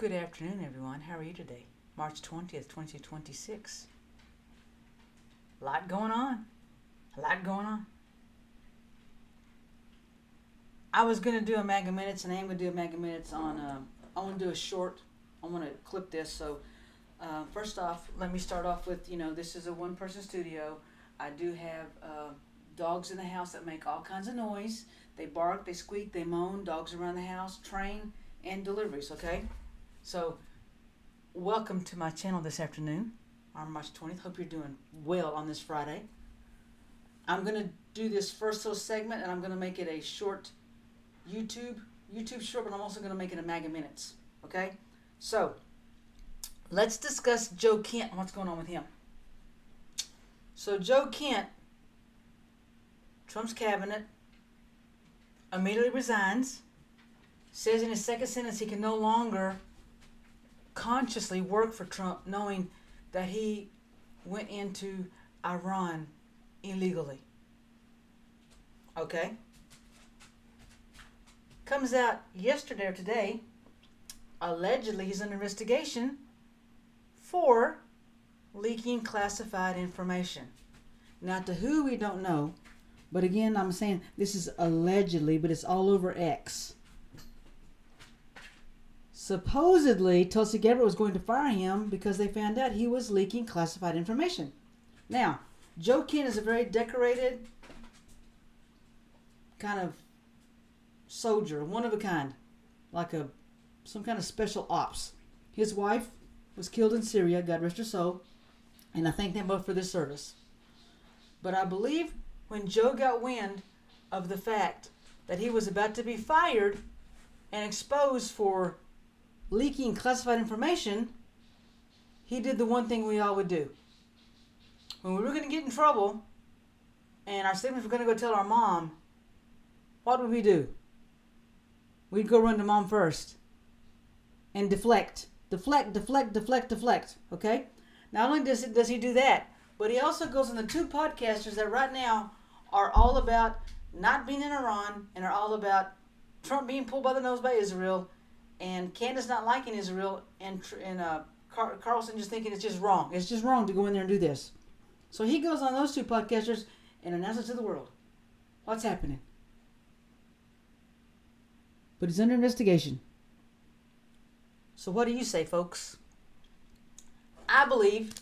Good afternoon, everyone. How are you today? March 20th, 2026. A lot going on. A lot going on. I was going to do a Mega Minutes, and I am going to do a Mega Minutes on, I want to do a short. I want to clip this. So, first off, let me start off with, this is a one-person studio. I do have dogs in the house that make all kinds of noise. They bark, they squeak, they moan. Dogs around the house, train, and deliveries, okay? So, welcome to my channel this afternoon on March 20th. Hope you're doing well on this Friday. I'm going to do this first little segment, and I'm going to make it a short YouTube short, but I'm also going to make it a Mega Minutes, okay? So, let's discuss Joe Kent and what's going on with him. So, Joe Kent, Trump's cabinet, immediately resigns, says in his second sentence he can no longer consciously work for Trump, knowing that he went into Iran illegally. Okay? Comes out yesterday or today, allegedly he's under investigation for leaking classified information. Now, to who we don't know, but again, I'm saying this is allegedly, but it's all over X. Supposedly, Tulsi Gabbard was going to fire him because they found out he was leaking classified information. Now, Joe Kent is a very decorated kind of soldier, one of a kind, like some kind of special ops. His wife was killed in Syria, God rest her soul, and I thank them both for their service. But I believe when Joe got wind of the fact that he was about to be fired and exposed for leaking classified information, he did the one thing we all would do. When we were going to get in trouble and our siblings were going to go tell our mom, what would we do? We'd go run to mom first and deflect, okay? Not only does he do that, but he also goes on the two podcasters that right now are all about not being in Iran and are all about Trump being pulled by the nose by Israel, and Candace not liking Israel, and Carlson just thinking it's just wrong. It's just wrong to go in there and do this. So he goes on those two podcasters and announces to the world what's happening. But he's under investigation. So what do you say, folks? I believe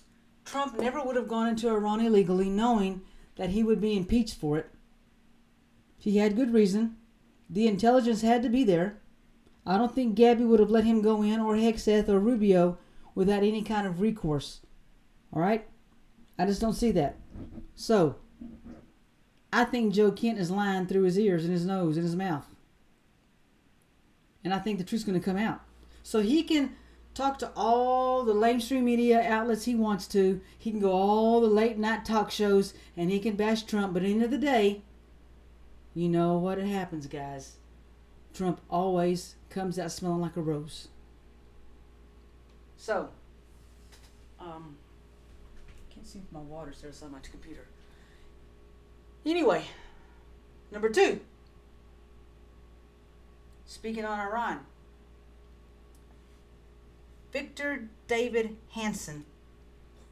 Trump never would have gone into Iran illegally knowing that he would be impeached for it. He had good reason. The intelligence had to be there. I don't think Gabby would have let him go in, or Hegseth or Rubio, without any kind of recourse. All right? I just don't see that. So, I think Joe Kent is lying through his ears and his nose and his mouth. And I think the truth's going to come out. So he can talk to all the mainstream media outlets he wants to. He can go all the late night talk shows and he can bash Trump. But at the end of the day, you know what happens, guys. Trump always comes out smelling like a rose. So, can't see if my water's there on my computer. Anyway, number 2. Speaking on Iran. Victor David Hanson,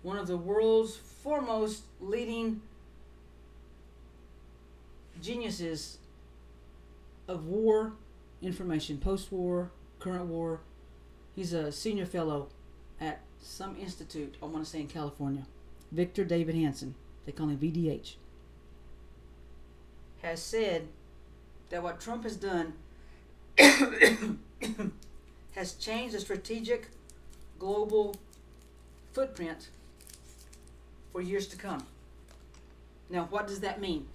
one of the world's foremost leading geniuses of war information, post-war, current war. He's a senior fellow at some institute, I want to say in California. Victor David Hanson, they call him VDH, has said that what Trump has done has changed the strategic global footprint for years to come. Now, what does that mean?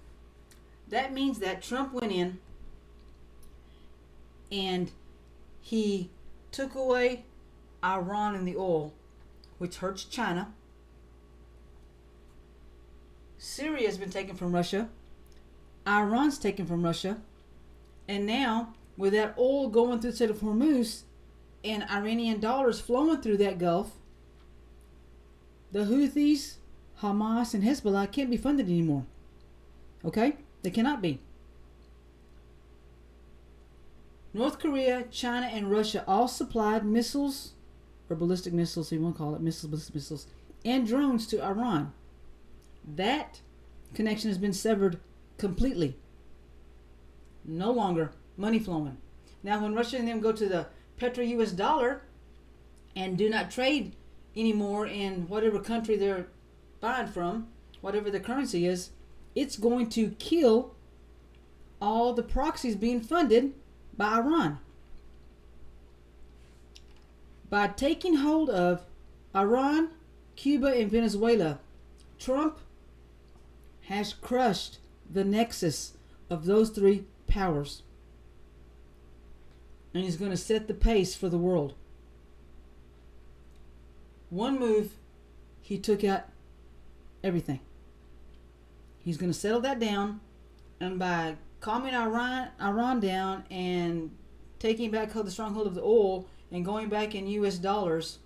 That means that Trump went in and he took away Iran and the oil, which hurts China. Syria has been taken from Russia. Iran's taken from Russia. And now, with that oil going through the Strait of Hormuz and Iranian dollars flowing through that Gulf, the Houthis, Hamas, and Hezbollah can't be funded anymore. Okay? They cannot be. North Korea, China, and Russia all supplied missiles, or ballistic missiles, so you want to call it missiles, ballistic missiles, and drones to Iran. That connection has been severed completely. No longer money flowing. Now, when Russia and them go to the petro-US dollar and do not trade anymore in whatever country they're buying from, whatever the currency is, it's going to kill all the proxies being funded by Iran. By taking hold of Iran, Cuba, and Venezuela, Trump has crushed the nexus of those three powers. And he's going to set the pace for the world. One move, he took out everything. He's going to settle that down, and by calming Iran down and taking back the stronghold of the oil and going back in US dollars,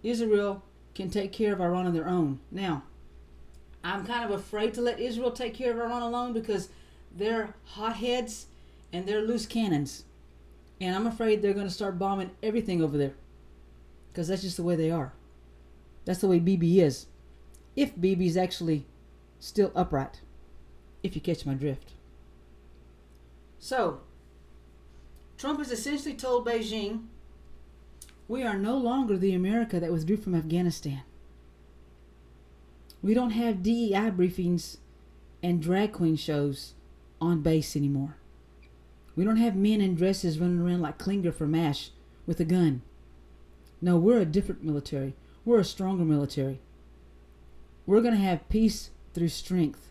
Israel can take care of Iran on their own. Now, I'm kind of afraid to let Israel take care of Iran alone because they're hotheads and they're loose cannons. And I'm afraid they're going to start bombing everything over there because that's just the way they are. That's the way Bibi is. If Bibi's actually still upright. If you catch my drift. So, Trump has essentially told Beijing, we are no longer the America that withdrew from Afghanistan. We don't have DEI briefings and drag queen shows on base anymore. We don't have men in dresses running around like Klinger from MASH with a gun. No, we're a different military. We're a stronger military. We're going to have peace through strength.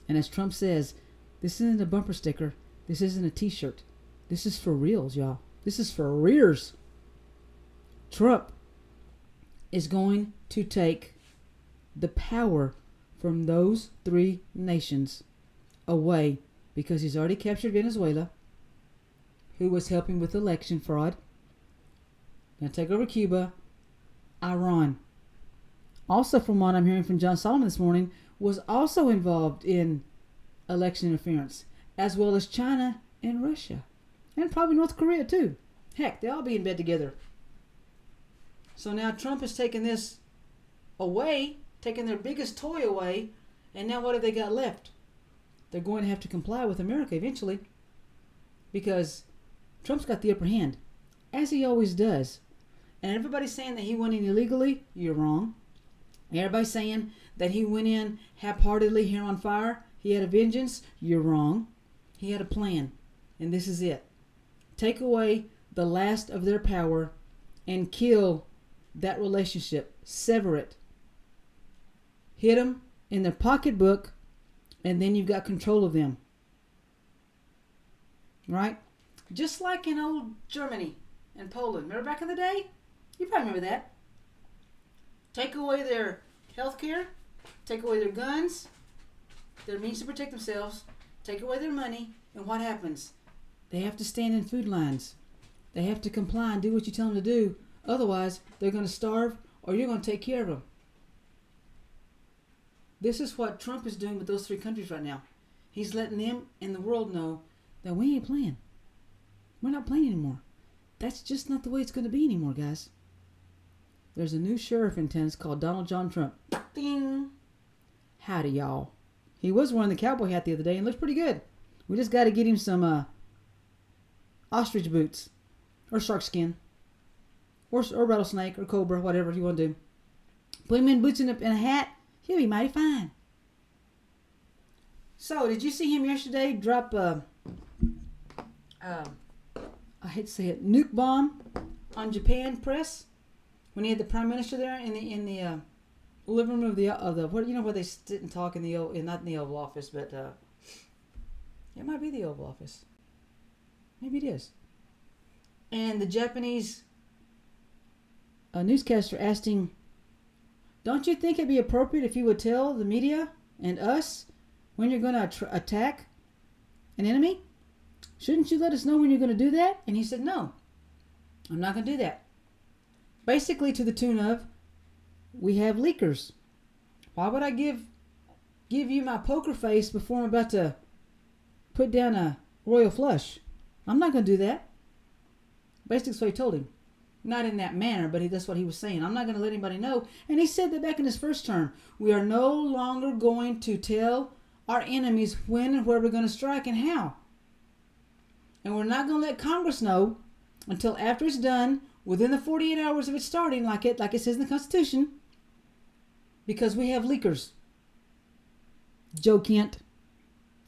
And as Trump says, this isn't a bumper sticker. This isn't a t-shirt. This is for reals, y'all. This is for rears. Trump is going to take the power from those three nations away because he's already captured Venezuela, who was helping with election fraud. Going to take over Cuba. Iran, also from what I'm hearing from John Solomon this morning, was also involved in election interference, as well as China and Russia, and probably North Korea too. Heck, they all be in bed together. So now Trump has taken this away, taken their biggest toy away, and now what have they got left? They're going to have to comply with America eventually, because Trump's got the upper hand, as he always does. And everybody's saying that he went in illegally. You're wrong. Everybody's saying that he went in half-heartedly, hair on fire. He had a vengeance. You're wrong. He had a plan. And this is it. Take away the last of their power and kill that relationship. Sever it. Hit them in their pocketbook, and then you've got control of them. Right? Just like in old Germany and Poland. Remember back in the day? You probably remember that. Take away their health care, take away their guns, their means to protect themselves, take away their money, and what happens? They have to stand in food lines. They have to comply and do what you tell them to do. Otherwise, they're going to starve or you're going to take care of them. This is what Trump is doing with those three countries right now. He's letting them and the world know that we ain't playing. We're not playing anymore. That's just not the way it's going to be anymore, guys. There's a new sheriff in town. It's called Donald John Trump. Ding! Howdy, y'all. He was wearing the cowboy hat the other day and looks pretty good. We just got to get him some ostrich boots or shark skin or rattlesnake or cobra, whatever you want to do. Put him in boots and a hat. He'll be mighty fine. So, did you see him yesterday drop I hate to say it, nuke bomb on Japan press? When he had the prime minister there in the living room of the what, you know, where they sit and talk in the not in the Oval Office, but it might be the Oval Office. Maybe it is. And the Japanese newscaster asked him, "Don't you think it'd be appropriate if you would tell the media and us when you're going to attack an enemy? Shouldn't you let us know when you're going to do that?" And he said, "No, I'm not going to do that." Basically to the tune of, we have leakers. Why would I give you my poker face before I'm about to put down a royal flush? I'm not going to do that. Basically, that's what he told him. Not in that manner, but that's what he was saying. I'm not going to let anybody know. And he said that back in his first term. We are no longer going to tell our enemies when and where we're going to strike and how. And we're not going to let Congress know until after it's done, within the 48 hours of it starting, like it says in the Constitution, because we have leakers. Joe Kent,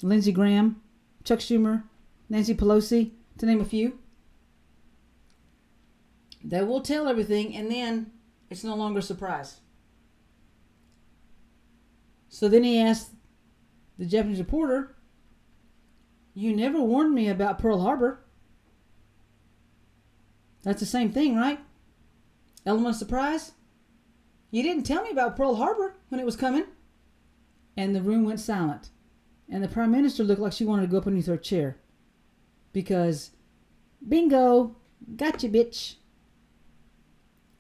Lindsey Graham, Chuck Schumer, Nancy Pelosi, to name a few. They will tell everything, and then it's no longer a surprise. So then he asked the Japanese reporter, you never warned me about Pearl Harbor. That's the same thing, right? Element of surprise? You didn't tell me about Pearl Harbor when it was coming. And the room went silent. And the Prime Minister looked like she wanted to go up underneath her chair. Because, bingo, gotcha, bitch.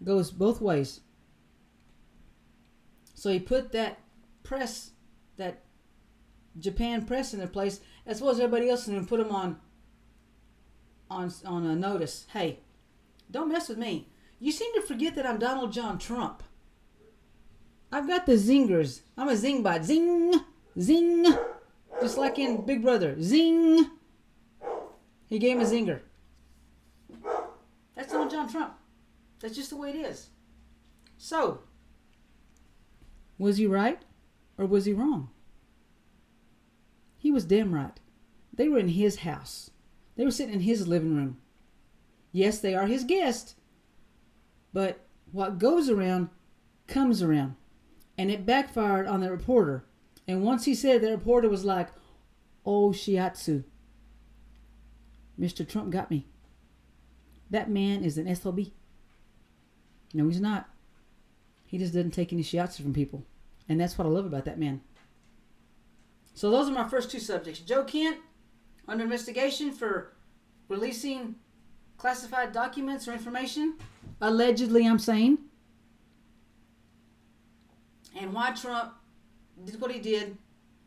Goes both ways. So he put that press, that Japan press in their place, as well as everybody else, and put them on a notice. Hey, don't mess with me. You seem to forget that I'm Donald John Trump. I've got the zingers. I'm a zing bot. Zing, zing. Just like in Big Brother. Zing. He gave him a zinger. That's Donald John Trump. That's just the way it is. So, was he right or was he wrong? He was damn right. They were in his house. They were sitting in his living room. Yes, they are his guest. But what goes around comes around. And it backfired on the reporter. And once he said, the reporter was like, oh, shiatsu. Mr. Trump got me. That man is an SOB. No, he's not. He just doesn't take any shiatsu from people. And that's what I love about that man. So those are my first two subjects. Joe Kent, under investigation for releasing classified documents or information. Allegedly, I'm saying. And why Trump did what he did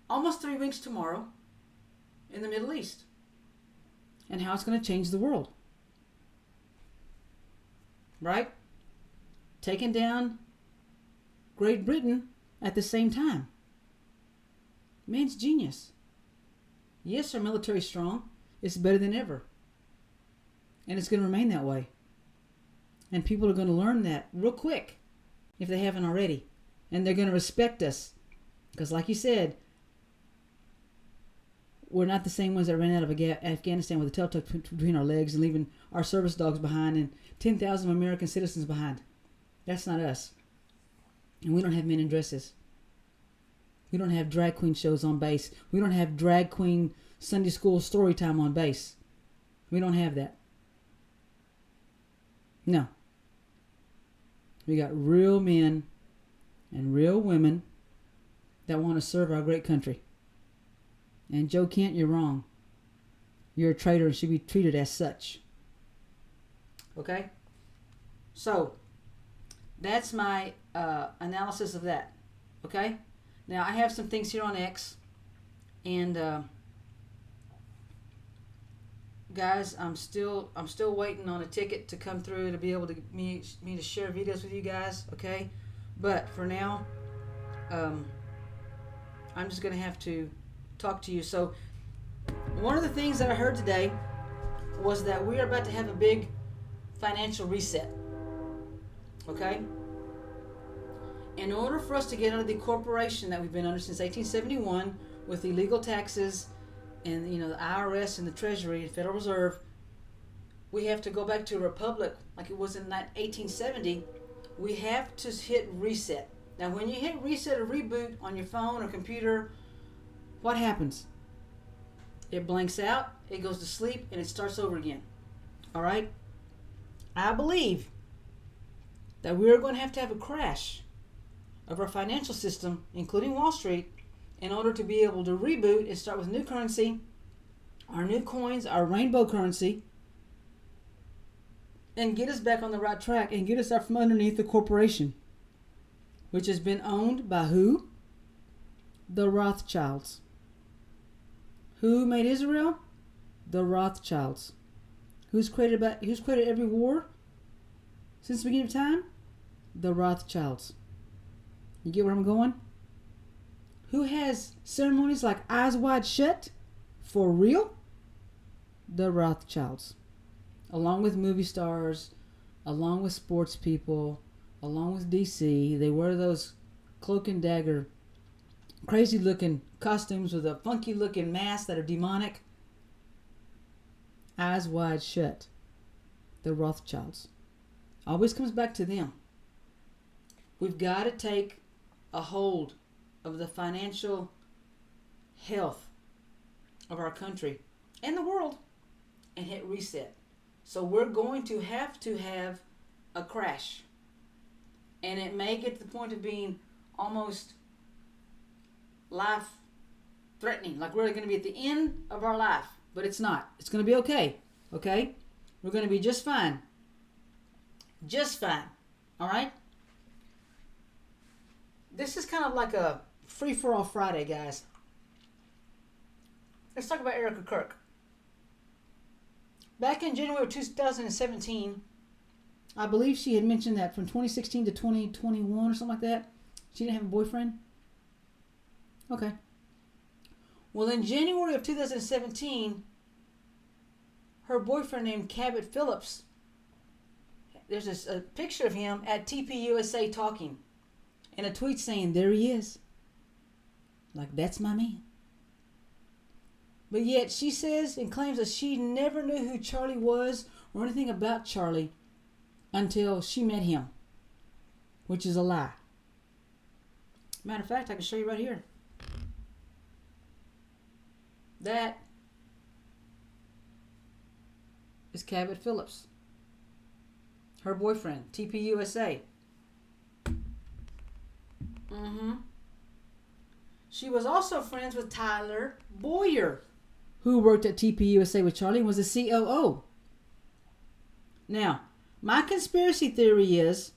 almost 3 weeks tomorrow in the Middle East. And how it's going to change the world. Right? Taking down Great Britain at the same time. Man's genius. Yes, our military's strong. It's better than ever. And it's going to remain that way. And people are going to learn that real quick if they haven't already. And they're going to respect us. Because like you said, we're not the same ones that ran out of Afghanistan with a tail tucked between our legs and leaving our service dogs behind and 10,000 American citizens behind. That's not us. And we don't have men in dresses. We don't have drag queen shows on base. We don't have drag queen Sunday school story time on base. We don't have that. No. We got real men and real women that want to serve our great country. And Joe Kent, you're wrong. You're a traitor and should be treated as such. Okay? So, that's my analysis of that. Okay? Now, I have some things here on X. And, guys, I'm still waiting on a ticket to come through to be able to me to share videos with you guys. Okay? But, for now, I'm just going to have to talk to you. So, one of the things that I heard today was that we are about to have a big financial reset. Okay? In order for us to get out of the corporation that we've been under since 1871 with illegal taxes and the IRS and the Treasury and Federal Reserve, we have to go back to a republic like it was in 1870. We have to hit reset. Now, when you hit reset or reboot on your phone or computer, what happens? It blanks out, it goes to sleep, and it starts over again. All right? I believe that we're going to have a crash of our financial system, including Wall Street, in order to be able to reboot and start with new currency, our new coins, our rainbow currency, and get us back on the right track and get us out from underneath the corporation, which has been owned by who? The Rothschilds. Who made Israel? The Rothschilds. Who's created every war since the beginning of time? The Rothschilds. You get where I'm going? Who has ceremonies like Eyes Wide Shut? For real? The Rothschilds. Along with movie stars, along with sports people, along with DC, they wear those cloak and dagger, crazy looking costumes with a funky looking masks that are demonic. Eyes Wide Shut. The Rothschilds. Always comes back to them. We've got to take a hold of the financial health of our country and the world and hit reset. So we're going to have a crash. And it may get to the point of being almost life threatening. Like we're going to be at the end of our life. But it's not. It's going to be okay. Okay? We're going to be just fine. Just fine. All right? This is kind of like a free-for-all Friday, guys. Let's talk about Erica Kirk. Back in January of 2017, I believe she had mentioned that from 2016 to 2021 or something like that, she didn't have a boyfriend. Okay. Well, in January of 2017, her boyfriend named Cabot Phillips, there's a picture of him at TPUSA talking, and a tweet saying, there he is. Like, that's my man. But yet she says and claims that she never knew who Charlie was or anything about Charlie until she met him, which is a lie. Matter of fact, I can show you right here. That is Cabot Phillips, her boyfriend, TPUSA. She was also friends with Tyler Boyer, who worked at TPUSA with Charlie and was the COO. Now, my conspiracy theory is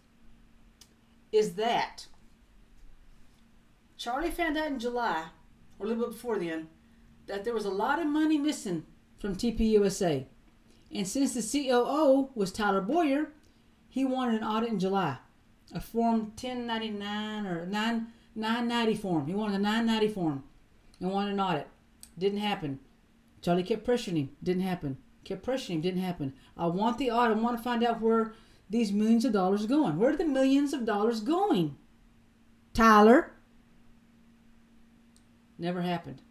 that Charlie found out in July, or a little bit before then, that there was a lot of money missing from TPUSA. And since the COO was Tyler Boyer, he wanted an audit in July. A Form 1099 or 990 form. He wanted a 990 form and wanted an audit. Didn't happen. Charlie kept pressuring him. Didn't happen. Kept pressuring him. Didn't happen. I want the audit. I want to find out where these millions of dollars are going. Where are the millions of dollars going? Tyler. Never happened.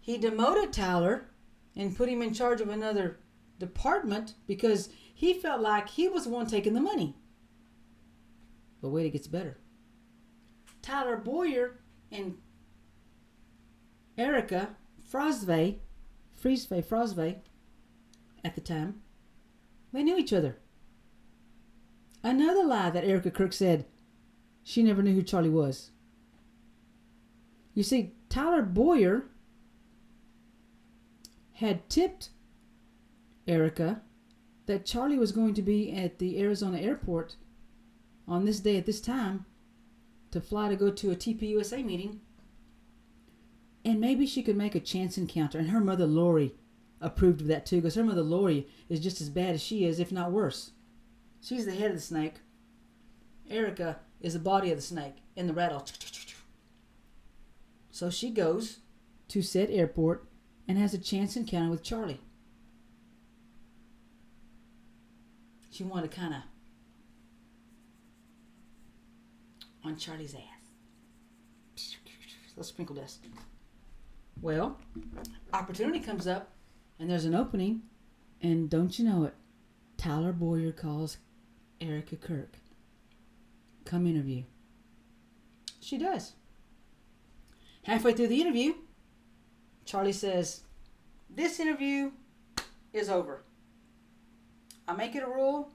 He demoted Tyler and put him in charge of another department because he felt like he was the one taking the money. But wait, it gets better. Tyler Boyer and Erica Frosve at the time, they knew each other. Another lie that Erica Kirk said, she never knew who Charlie was. You see, Tyler Boyer had tipped Erica that Charlie was going to be at the Arizona airport on this day at this time to fly to go to a TPUSA meeting, and maybe she could make a chance encounter. And her mother Lori approved of that too, because her mother Lori is just as bad as she is, if not worse. She's the head of the snake. Erica is the body of the snake in the rattle. So she goes to said airport and has a chance encounter with Charlie. She wanted to kind of on Charlie's ass. Let's sprinkle dust. Well, opportunity comes up, and there's an opening, and don't you know it, Tyler Boyer calls Erica Kirk. Come interview. She does. Halfway through the interview, Charlie says, this interview is over. I make it a rule.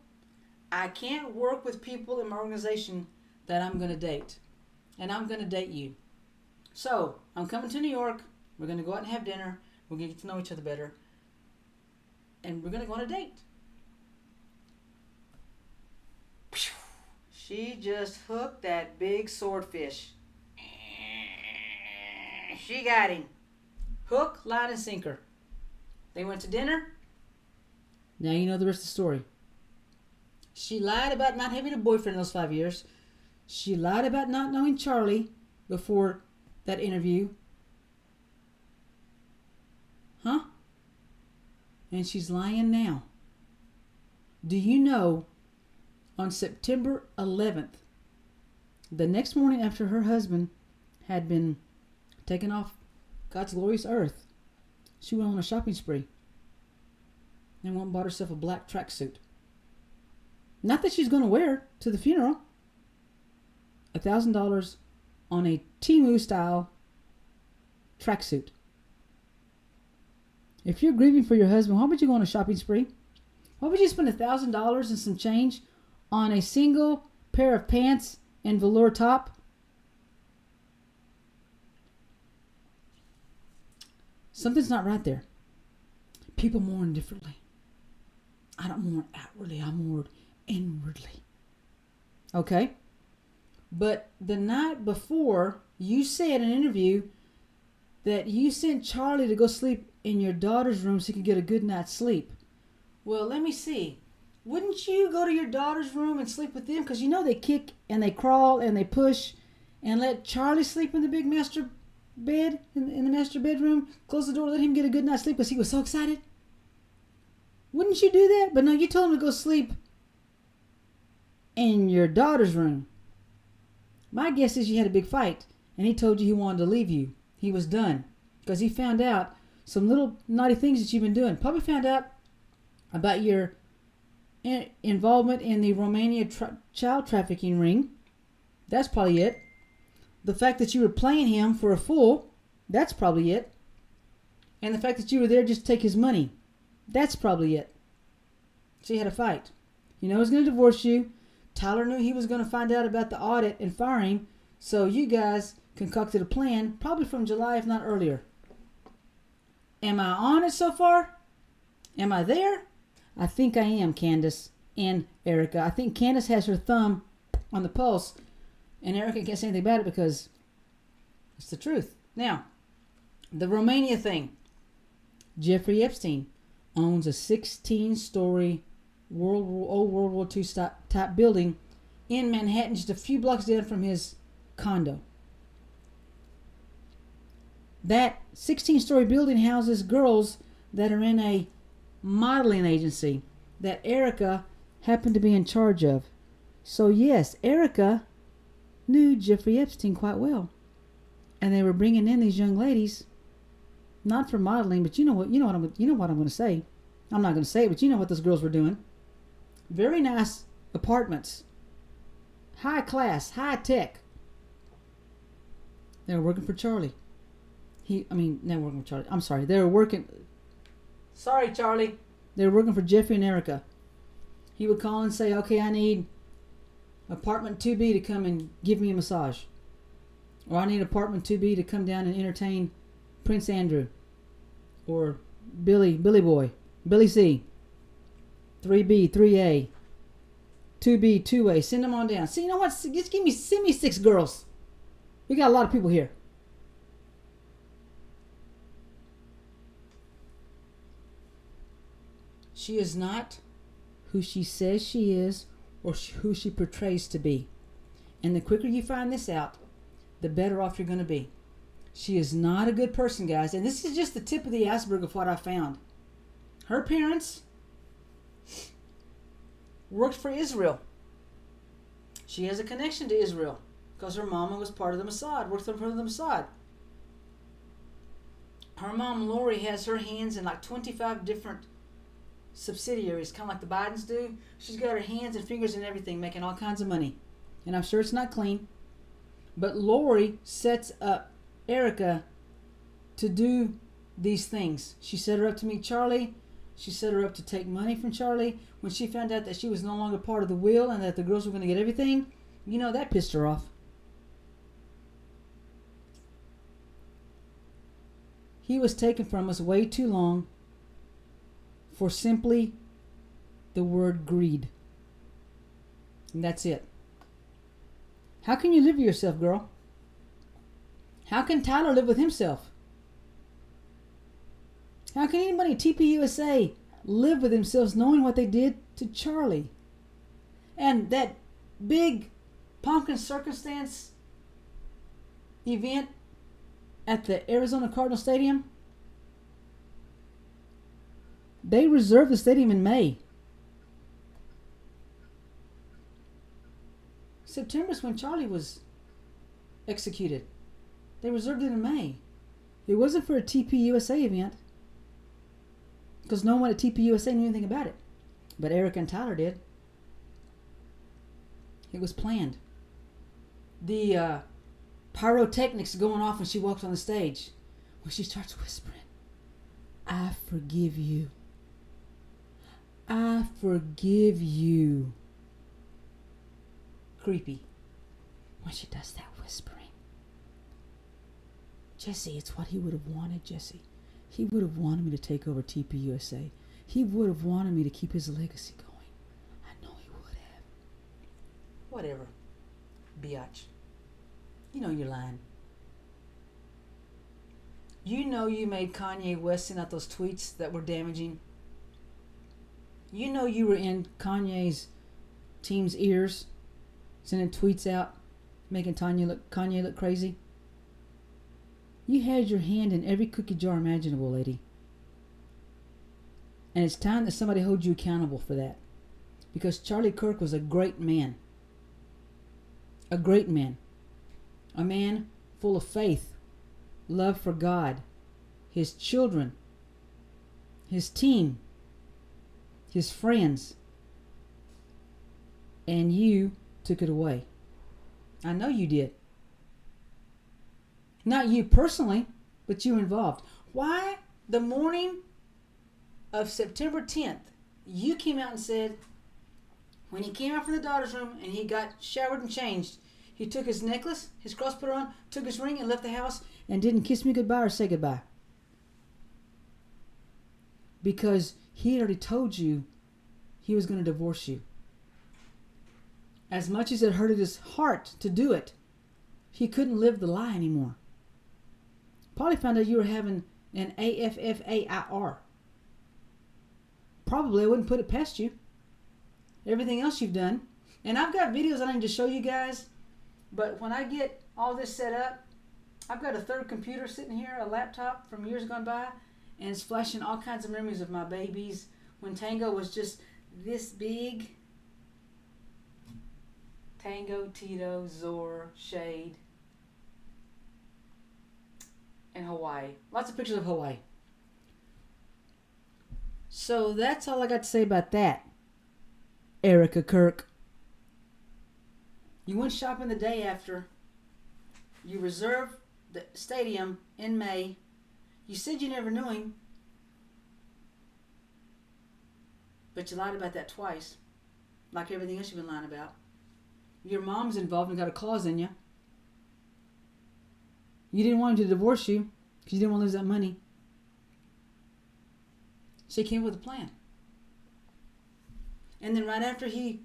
I can't work with people in my organization that I'm going to date. And I'm going to date you. So, I'm coming to New York. We're going to go out and have dinner. We're going to get to know each other better. And we're going to go on a date. She just hooked that big swordfish. She got him. Hook, line, and sinker. They went to dinner. Now you know the rest of the story. She lied about not having a boyfriend those 5 years. She lied about not knowing Charlie before that interview. Huh? And she's lying now. Do you know, on September 11th, the next morning after her husband had been taken off God's glorious earth, she went on a shopping spree and went and bought herself a black tracksuit. Not that she's going to wear it to the funeral. $1,000 on a Temu style tracksuit. If you're grieving for your husband, why would you go on a shopping spree? Why would you spend $1,000 and some change on a single pair of pants and velour top? Something's not right there. People mourn differently. I don't mourn outwardly, I mourn inwardly. Okay? But the night before, you said in an interview that you sent Charlie to go sleep in your daughter's room so he could get a good night's sleep. Well, let me see. Wouldn't you go to your daughter's room and sleep with them? Because you know they kick and they crawl and they push, and let Charlie sleep in the big master bed, in the master bedroom, close the door, let him get a good night's sleep because he was so excited. Wouldn't you do that? But no, you told him to go sleep in your daughter's room. My guess is you had a big fight, and he told you he wanted to leave you. He was done because he found out some little naughty things that you've been doing. Probably found out about your involvement in the Romania child trafficking ring. That's probably it. The fact that you were playing him for a fool. That's probably it. And the fact that you were there just to take his money. That's probably it. So you had a fight. You know he was going to divorce you. Tyler knew he was going to find out about the audit and fire him. So you guys concocted a plan, probably from July, if not earlier. Am I on it so far? Am I there? I think I am, Candace and Erica. I think Candace has her thumb on the pulse, and Erica can't say anything about it because it's the truth. Now, the Romania thing. Jeffrey Epstein owns a 16-story World War II type building in Manhattan, just a few blocks down from his condo. That 16-story building houses girls that are in a modeling agency that Erica happened to be in charge of. So yes, Erica knew Jeffrey Epstein quite well, and they were bringing in these young ladies, not for modeling, but you know what I'm going to say. I'm not going to say it, but you know what those girls were doing. Very nice apartments, high class, high tech. They were working for Charlie. They were working for Charlie. I'm sorry, they were working. Sorry, Charlie. They were working for Jeffrey and Erica. He would call and say, "Okay, I need apartment 2B to come and give me a massage," or "I need apartment 2B to come down and entertain Prince Andrew," or Billy Boy, Billy C. 3B, 3A, 2B, 2A. Send them on down. See, you know what? Just send me 6 girls. We got a lot of people here. She is not who she says she is or who she portrays to be. And the quicker you find this out, the better off you're going to be. She is not a good person, guys. And this is just the tip of the iceberg of what I found. Her parents worked for Israel. She has a connection to Israel because her mama was part of the Mossad, worked for the Mossad. Her mom, Lori, has her hands in like 25 different subsidiaries, kind of like the Bidens do. She's got her hands and fingers in everything, making all kinds of money. And I'm sure it's not clean. But Lori sets up Erica to do these things. She set her up to meet Charlie. She set her up to take money from Charlie. When she found out that she was no longer part of the will and that the girls were going to get everything, you know, that pissed her off. He was taken from us way too long for simply the word greed. And that's it. How can you live with yourself, girl? How can Tyler live with himself? How can anybody at TPUSA live with themselves knowing what they did to Charlie. And that big pumpkin circumstance event at the Arizona Cardinal Stadium, they reserved the stadium in May. September's when Charlie was executed. They reserved it in May. It wasn't for a TPUSA event, because no one at TPUSA knew anything about it. But Eric and Tyler did. It was planned. The pyrotechnics going off when she walks on the stage. When she starts whispering, I forgive you. I forgive you. Creepy. When she does that whispering. Jesse, it's what he would have wanted, Jesse. He would have wanted me to take over TPUSA. He would have wanted me to keep his legacy going. I know he would have. Whatever. Biatch. You know you're lying. You know you made Kanye West send out those tweets that were damaging. You know you were in Kanye's team's ears, sending tweets out, making Kanye look crazy. You had your hand in every cookie jar imaginable, lady. And it's time that somebody holds you accountable for that. Because Charlie Kirk was a great man. A great man. A man full of faith, love for God, his children, his team, his friends. And you took it away. I know you did. Not you personally, but you involved. Why? The morning of September 10th, you came out and said, when he came out from the daughter's room and he got showered and changed, he took his necklace, his cross put on, took his ring and left the house and didn't kiss me goodbye or say goodbye. Because he had already told you he was going to divorce you. As much as it hurted his heart to do it, he couldn't live the lie anymore. Probably found out you were having an AFFAIR. Probably I wouldn't put it past you. Everything else you've done. And I've got videos I need to show you guys. But when I get all this set up, I've got a third computer sitting here, a laptop from years gone by, and it's flashing all kinds of memories of my babies when Tango was just this big. Tango, Tito, Zor, Shade, and Hawaii. Lots of pictures of Hawaii. So that's all I got to say about that, Erica Kirk. You went shopping the day after. You reserved the stadium in May. You said you never knew him. But you lied about that twice. Like everything else you've been lying about. Your mom's involved and got a clause in you. You didn't want him to divorce you because you didn't want to lose that money. So he came up with a plan. And then right after he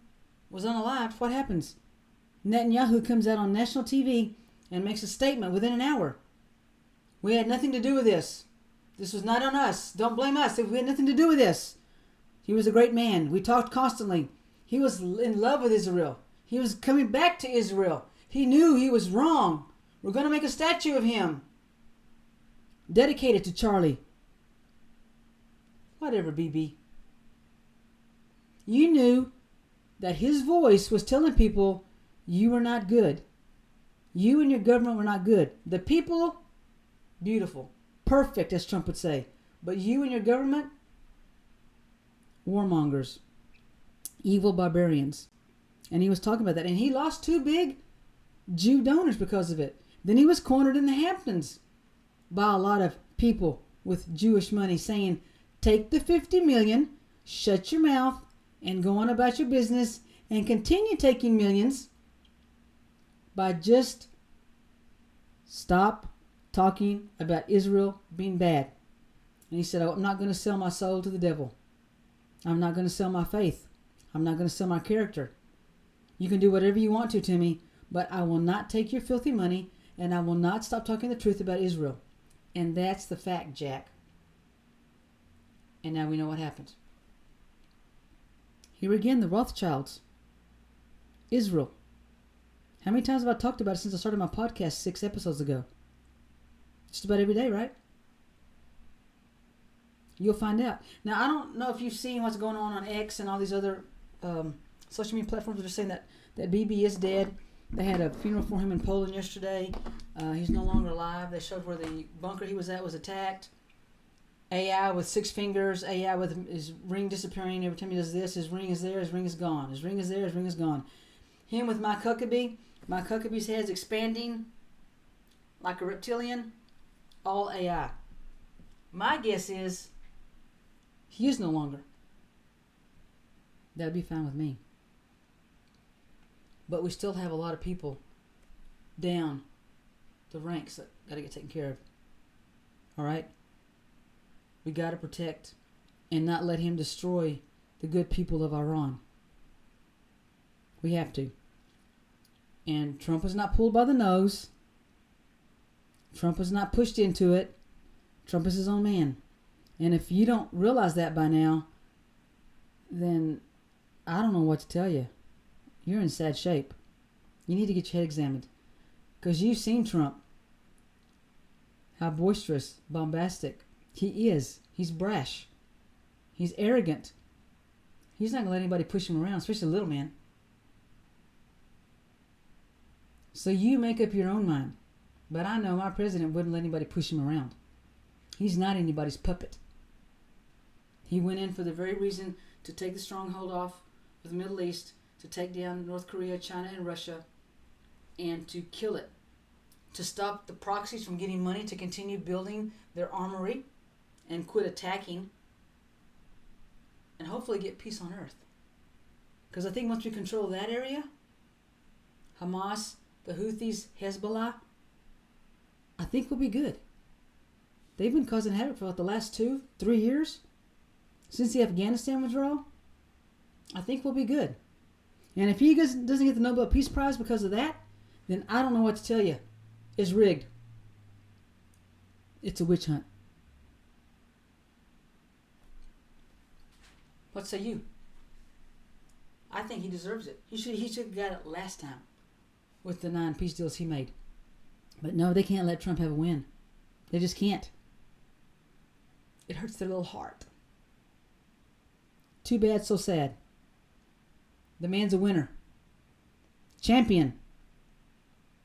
was unalived, what happens? Netanyahu comes out on national TV and makes a statement within an hour. We had nothing to do with this. This was not on us. Don't blame us. We had nothing to do with this. He was a great man. We talked constantly. He was in love with Israel. He was coming back to Israel. He knew he was wrong. We're going to make a statue of him. Dedicated to Charlie. Whatever, BB. You knew that his voice was telling people you were not good. You and your government were not good. The people, beautiful. Perfect, as Trump would say. But you and your government, warmongers. Evil barbarians. And he was talking about that. And he lost 2 big Jew donors because of it. Then he was cornered in the Hamptons by a lot of people with Jewish money saying, take the $50 million, shut your mouth, and go on about your business and continue taking millions by just stop talking about Israel being bad. And he said, I'm not going to sell my soul to the devil. I'm not going to sell my faith. I'm not going to sell my character. You can do whatever you want to me, but I will not take your filthy money, and I will not stop talking the truth about Israel. And that's the fact, Jack. And now we know what happens. Here again, the Rothschilds. Israel. How many times have I talked about it since I started my podcast 6 episodes ago? Just about every day, right? You'll find out. Now, I don't know if you've seen what's going on X and all these other social media platforms that are saying that Bibi is dead. They had a funeral for him in Poland yesterday. He's no longer alive. They showed where the bunker he was at was attacked. AI with 6 fingers. AI with his ring disappearing. Every time he does this, his ring is there, his ring is gone. His ring is there, his ring is gone. Him with Mike Huckabee. Mike Huckabee's head's expanding like a reptilian. All AI. My guess is he is no longer. That'd be fine with me. But we still have a lot of people down the ranks that got to get taken care of. All right? We got to protect and not let him destroy the good people of Iran. We have to. And Trump is not pulled by the nose. Trump is not pushed into it. Trump is his own man. And if you don't realize that by now, then I don't know what to tell you. You're in sad shape. You need to get your head examined. Because you've seen Trump. How boisterous, bombastic he is. He's brash. He's arrogant. He's not going to let anybody push him around, especially a little man. So you make up your own mind. But I know my president wouldn't let anybody push him around. He's not anybody's puppet. He went in for the very reason to take the stronghold off of the Middle East, to take down North Korea, China, and Russia, and to kill it. To stop the proxies from getting money to continue building their armory and quit attacking, and hopefully get peace on earth. Because I think once we control that area, Hamas, the Houthis, Hezbollah, I think we'll be good. They've been causing havoc for the last 2-3 years. Since the Afghanistan withdrawal, I think we'll be good. And if he doesn't get the Nobel Peace Prize because of that, then I don't know what to tell you. It's rigged. It's a witch hunt. What say you? I think he deserves it. He should have got it last time with the 9 peace deals he made. But no, they can't let Trump have a win. They just can't. It hurts their little heart. Too bad, so sad. The man's a winner. Champion.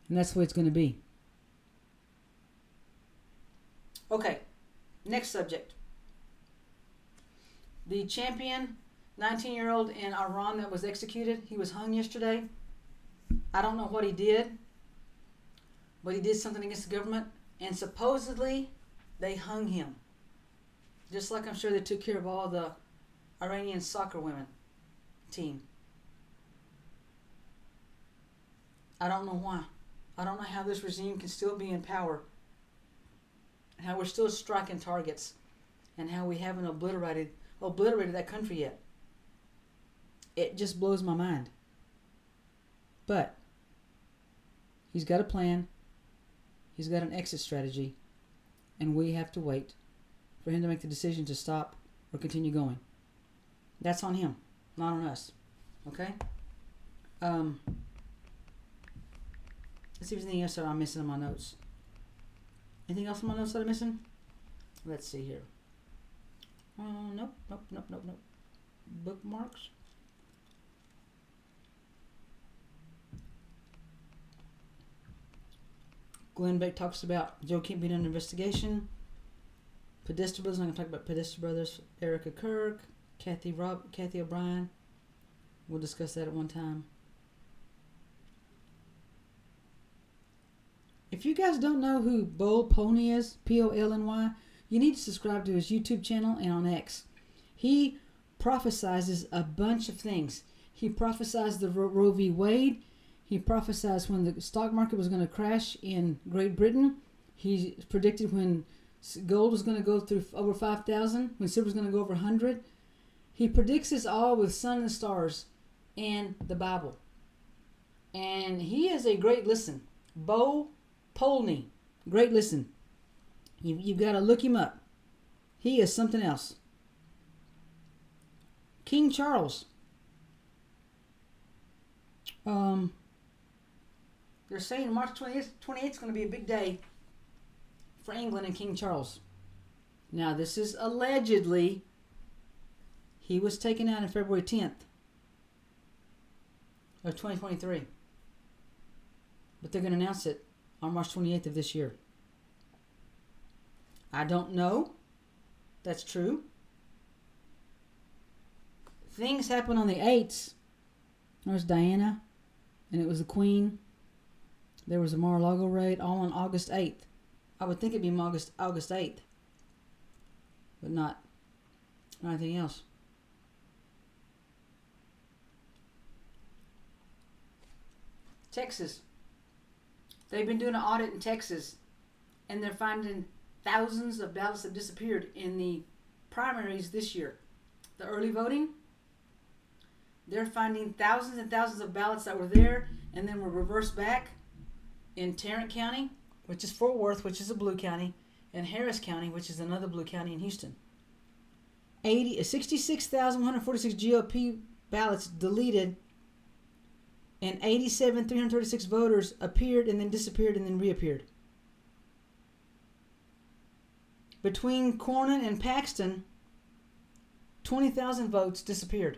And that's the way it's going to be. Okay, next subject. The champion, 19-year-old in Iran that was executed, he was hung yesterday. I don't know what he did, but he did something against the government, and supposedly they hung him. Just like I'm sure they took care of all the Iranian soccer women team. I don't know why. I don't know how this regime can still be in power, and how we're still striking targets, and how we haven't obliterated that country yet. It just blows my mind. But he's got a plan. He's got an exit strategy, and we have to wait for him to make the decision to stop or continue going. That's on him, not on us. Okay? Let's see if there's anything else that I'm missing in my notes. Anything else in my notes that I'm missing? Let's see here. Nope. Bookmarks. Glenn Beck talks about Joe Kemp being under investigation. Podesta Brothers, I'm going to talk about Podesta Brothers. Erica Kirk, Kathy O'Brien. We'll discuss that at one time. If you guys don't know who Bold Pony is, Polny, you need to subscribe to his YouTube channel and on X. He prophesizes a bunch of things. He prophesized the Roe v. Wade. He prophesized when the stock market was going to crash in Great Britain. He predicted when gold was going to go through over 5,000, when silver was going to go over 100. He predicts this all with sun and stars and the Bible. And he is a great listen. Bo Polny, great listen. You've got to look him up. He is something else. King Charles, Um, they're saying March 28th is going to be a big day for England and King Charles. Now, this is allegedly. He was taken out on February 10th of 2023. But they're going to announce it on March 28th of this year. I don't know. That's true. Things happen on the 8th. There was Diana, and it was the Queen. There was a Mar-a-Lago raid, all on August 8th. I would think it'd be August 8th. But not anything else. Texas. They've been doing an audit in Texas, and they're finding thousands of ballots have disappeared in the primaries this year. The early voting, they're finding thousands and thousands of ballots that were there and then were reversed back in Tarrant County, which is Fort Worth, which is a blue county, and Harris County, which is another blue county in Houston. 66,146 GOP ballots deleted, and 87,336 voters appeared and then disappeared and then reappeared. Between Cornyn and Paxton, 20,000 votes disappeared.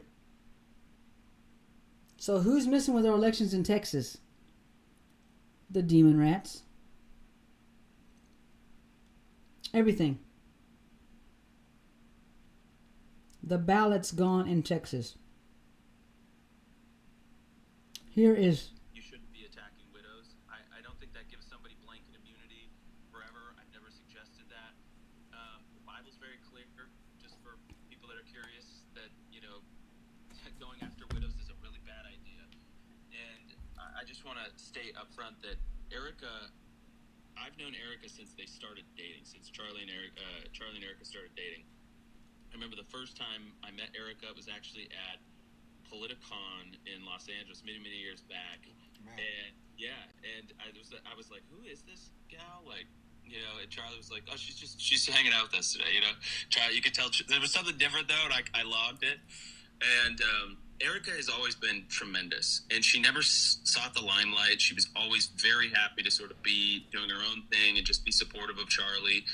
So who's missing with our elections in Texas? The demon rats. Everything. The ballot's gone in Texas. Here is... You shouldn't be attacking widows. I don't think that gives somebody blanket immunity forever. I've never suggested that. The Bible's very clear, just for people that are curious, that, going after widows is a really bad idea. And I just want to state up front that I've known Erica since they started dating, since Charlie and Erica started dating. I remember the first time I met Erica was actually at Politicon in Los Angeles many years back. Man. And I was like, who is this gal? Like, and Charlie was like, oh, she's hanging out with us today. Charlie, you could tell there was something different though, and I logged it. And Erica has always been tremendous, and she never sought the limelight. She was always very happy to sort of be doing her own thing and just be supportive of Charlie.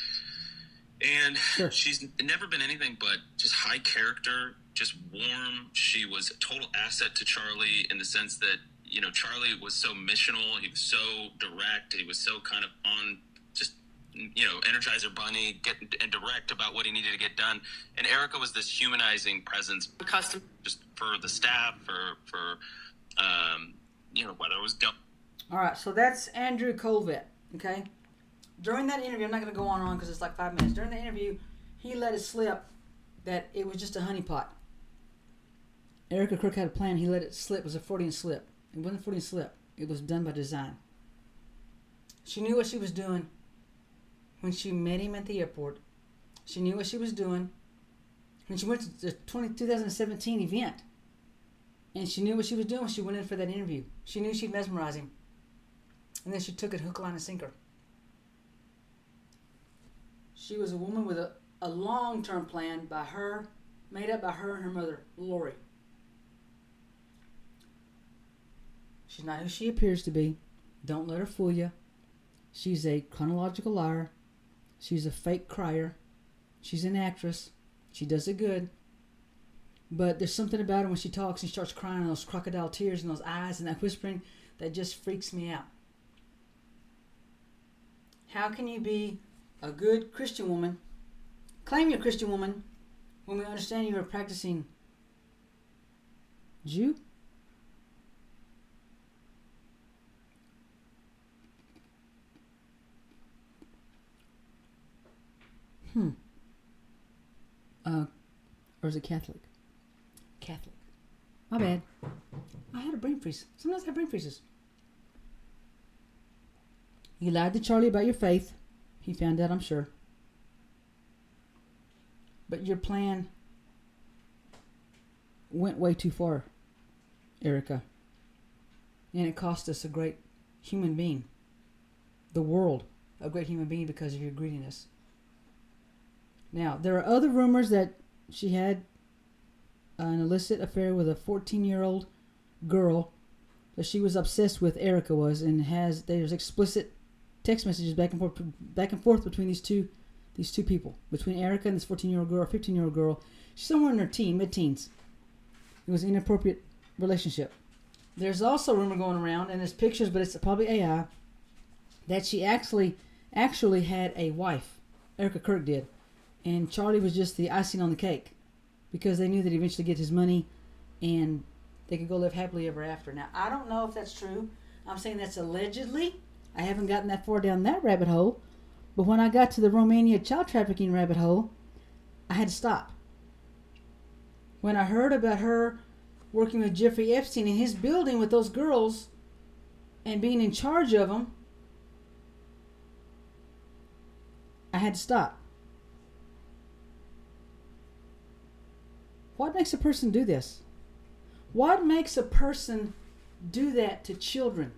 And sure. She's never been anything but just high character, just warm. She was a total asset to Charlie in the sense that, Charlie was so missional. He was so direct. He was so kind of on just, Energizer Bunny, and direct about what he needed to get done. And Erica was this humanizing presence, custom just for the staff, for whether it was done. All right, so that's Andrew Colvett, okay? During that interview, I'm not going to go on because it's like 5 minutes. During the interview, he let it slip that it was just a honeypot. Erica Crook had a plan. He let it slip. It was a Freudian slip. It wasn't a Freudian slip. It was done by design. She knew what she was doing when she met him at the airport. She knew what she was doing when she went to the 2017 event. And she knew what she was doing when she went in for that interview. She knew she'd mesmerize him. And then she took it hook, line, and sinker. She was a woman with a long-term plan made up by her and her mother, Lori. She's not who she appears to be. Don't let her fool you. She's a chronological liar. She's a fake crier. She's an actress. She does it good. But there's something about her when she talks and starts crying, those crocodile tears in those eyes and that whispering, that just freaks me out. How can you be a good Christian woman, claim you're a Christian woman, when we understand you're a practicing Jew? Or is it Catholic? Catholic. My bad. I had a brain freeze. Sometimes I have brain freezes. You lied to Charlie about your faith. He found out, I'm sure. But your plan went way too far, Erica. And it cost us a great human being. The world a great human being because of your greediness. Now, there are other rumors that she had an illicit affair with a 14-year-old girl but she was obsessed with Erica was, and there's explicit text messages back and forth between these two people, between Erica and this 14-year-old girl, 15-year-old girl. She's somewhere in her mid-teens. It was an inappropriate relationship. There's also a rumor going around, and there's pictures, but it's probably AI, that she actually had a wife. Erica Kirk did. And Charlie was just the icing on the cake, because they knew that he'd eventually get his money and they could go live happily ever after. Now, I don't know if that's true. I'm saying that's allegedly. I haven't gotten that far down that rabbit hole. But when I got to the Romania child trafficking rabbit hole, I had to stop. When I heard about her working with Jeffrey Epstein in his building with those girls and being in charge of them, I had to stop. What makes a person do this? What makes a person do that to children?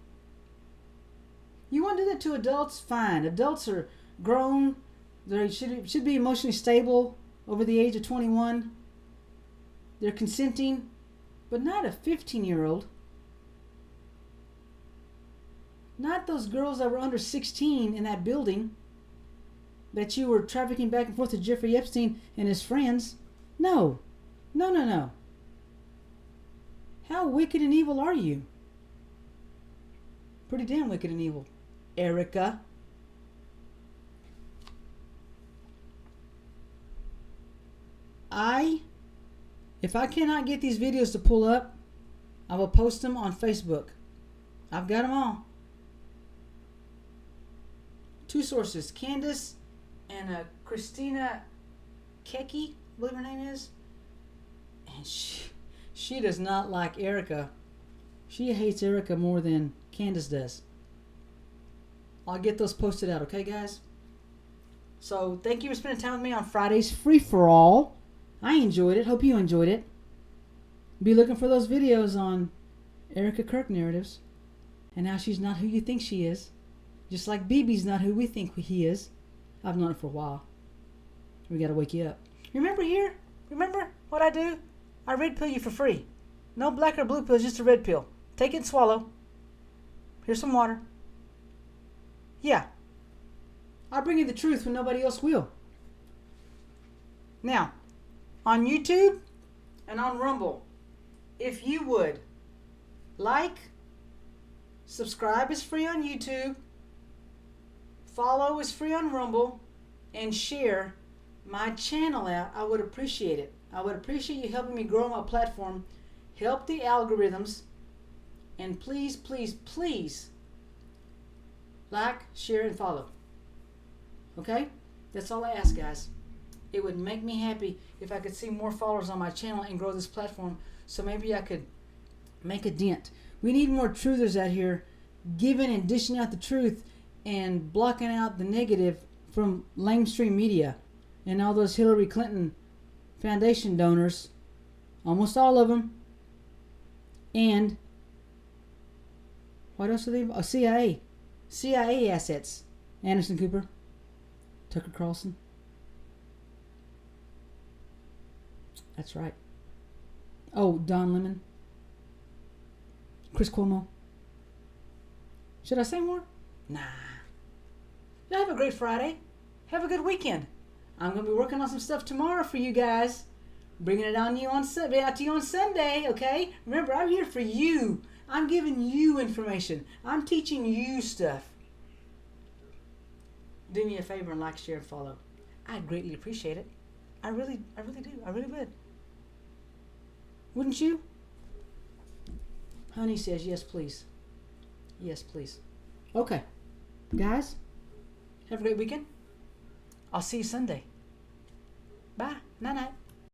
You want to do that to adults? Fine. Adults are grown. They should be emotionally stable over the age of 21. They're consenting, but not a 15-year-old. Not those girls that were under 16 in that building that you were trafficking back and forth to Jeffrey Epstein and his friends. No. No. How wicked and evil are you? Pretty damn wicked and evil, Erica. If I cannot get these videos to pull up, I will post them on Facebook. I've got them all. 2 sources, Candace and Christina Keki, I believe her name is. And she does not like Erica. She hates Erica more than Candace does. I'll get those posted out, okay, guys? So, thank you for spending time with me on Friday's Free For All. I enjoyed it. Hope you enjoyed it. Be looking for those videos on Erica Kirk narratives and how she's not who you think she is. Just like BB's not who we think he is. I've known it for a while. We got to wake you up. Remember here? Remember what I do? I red pill you for free. No black or blue pill, just a red pill. Take it and swallow. Here's some water. Yeah. I bring you the truth when nobody else will. Now, on YouTube and on Rumble, if you would like, subscribe is free on YouTube, follow is free on Rumble, and share my channel out, I would appreciate it. I would appreciate you helping me grow my platform, help the algorithms, and please, please, please like, share, and follow. Okay? That's all I ask, guys. It would make me happy if I could see more followers on my channel and grow this platform, so maybe I could make a dent. We need more truthers out here giving and dishing out the truth and blocking out the negative from lamestream media and all those Hillary Clinton Foundation donors, almost all of them, and what else are they? Oh, CIA assets. Anderson Cooper, Tucker Carlson. That's right. Oh, Don Lemon, Chris Cuomo. Should I say more? Nah. Y'all have a great Friday. Have a good weekend. I'm going to be working on some stuff tomorrow for you guys. Bringing it on you on out to you on Sunday, okay? Remember, I'm here for you. I'm giving you information. I'm teaching you stuff. Do me a favor and like, share, and follow. I'd greatly appreciate it. I really do. I really would. Wouldn't you? Honey says, yes, please. Yes, please. Okay. Guys, have a great weekend. I'll see you Sunday. Bye. Night-night.